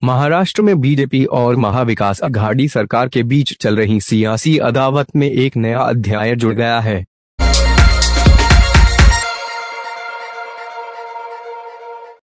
महाराष्ट्र में बीजेपी और महाविकास अघाड़ी सरकार के बीच चल रही सियासी अदावत में एक नया अध्याय जुड़ गया है।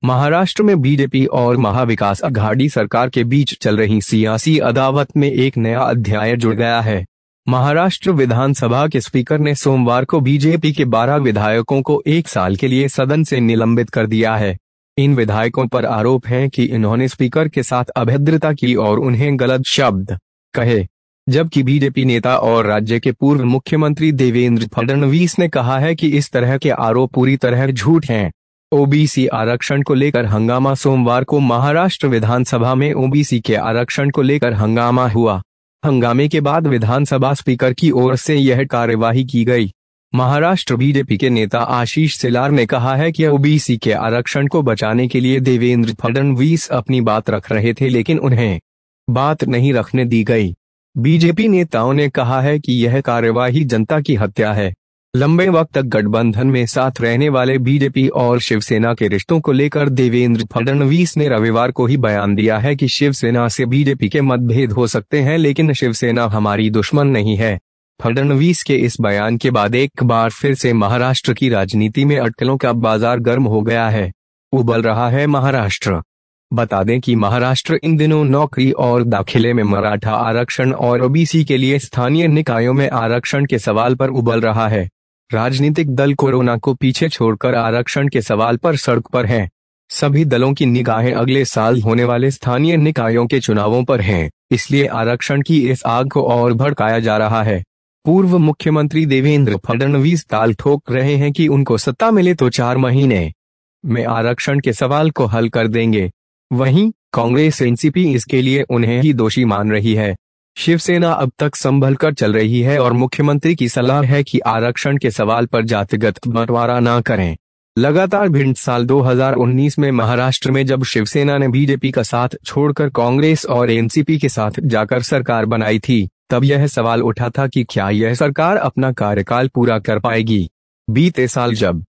महाराष्ट्र में बीजेपी और महाविकास अघाड़ी सरकार के बीच चल रही सियासी अदावत में एक नया अध्याय जुड़ गया है। महाराष्ट्र विधानसभा के स्पीकर ने सोमवार को बीजेपी के 12 विधायकों को 1 साल के लिए सदन से निलंबित कर दिया है। इन विधायकों पर आरोप है कि इन्होंने स्पीकर के साथ अभद्रता की और उन्हें गलत शब्द कहे, जबकि बीजेपी नेता और राज्य के पूर्व मुख्यमंत्री देवेंद्र फडणवीस ने कहा है कि इस तरह के आरोप पूरी तरह झूठ हैं। ओबीसी आरक्षण को लेकर हंगामा। सोमवार को महाराष्ट्र विधानसभा में ओबीसी के आरक्षण को लेकर हंगामा हुआ। हंगामे के बाद विधानसभा स्पीकर की ओर से यह कार्यवाही की गई। महाराष्ट्र बीजेपी के नेता आशीष शेलार ने कहा है कि ओबीसी के आरक्षण को बचाने के लिए देवेंद्र फडणवीस अपनी बात रख रहे थे, लेकिन उन्हें बात नहीं रखने दी गई। बीजेपी नेताओं ने कहा है कि यह कार्यवाही जनता की हत्या है। लंबे वक्त तक गठबंधन में साथ रहने वाले बीजेपी और शिवसेना के रिश्तों को लेकर देवेंद्र फडणवीस ने रविवार को ही बयान दिया है कि शिवसेना से बीजेपी के मतभेद हो सकते हैं, लेकिन शिवसेना हमारी दुश्मन नहीं है। फडणवीस के इस बयान के बाद एक बार फिर से महाराष्ट्र की राजनीति में अटकलों का बाजार गर्म हो गया है। उबल रहा है महाराष्ट्र। बता दें कि महाराष्ट्र इन दिनों नौकरी और दाखिले में मराठा आरक्षण और ओबीसी के लिए स्थानीय निकायों में आरक्षण के सवाल पर उबल रहा है। राजनीतिक दल कोरोना को पीछे छोड़कर आरक्षण के सवाल पर सड़क पर हैं। सभी दलों की निगाहें अगले साल होने वाले स्थानीय निकायों के चुनावों पर हैं, इसलिए आरक्षण की इस आग को और भड़काया जा रहा है। पूर्व मुख्यमंत्री देवेंद्र फडणवीस ताल ठोक रहे हैं कि उनको सत्ता मिले तो 4 महीने में आरक्षण के सवाल को हल कर देंगे। वहीं कांग्रेस एनसीपी इसके लिए उन्हें ही दोषी मान रही है। शिवसेना अब तक संभल कर चल रही है और मुख्यमंत्री की सलाह है कि आरक्षण के सवाल पर जातिगत बंटवारा न करें। लगातार भिन्न साल 2019 में महाराष्ट्र में जब शिवसेना ने बीजेपी का साथ छोड़कर कांग्रेस और एनसीपी के साथ जाकर सरकार बनाई थी, तब यह सवाल उठा था कि क्या यह सरकार अपना कार्यकाल पूरा कर पाएगी। बीते साल जब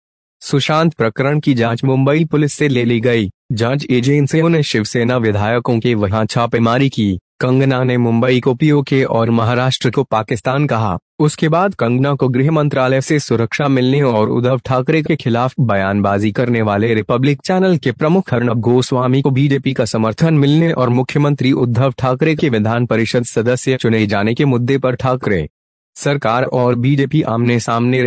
सुशांत प्रकरण की जांच मुंबई पुलिस से ले ली गई, जांच एजेंसियों ने शिवसेना विधायकों के वहां छापेमारी की। कंगना ने मुंबई को पीओके और महाराष्ट्र को पाकिस्तान कहा। उसके बाद कंगना को गृह मंत्रालय से सुरक्षा मिलने और उद्धव ठाकरे के खिलाफ बयानबाजी करने वाले रिपब्लिक चैनल के प्रमुख अर्नब गोस्वामी को बीजेपी का समर्थन मिलने और मुख्यमंत्री उद्धव ठाकरे के विधान परिषद सदस्य चुने जाने के मुद्दे पर ठाकरे सरकार और बीजेपी आमने सामने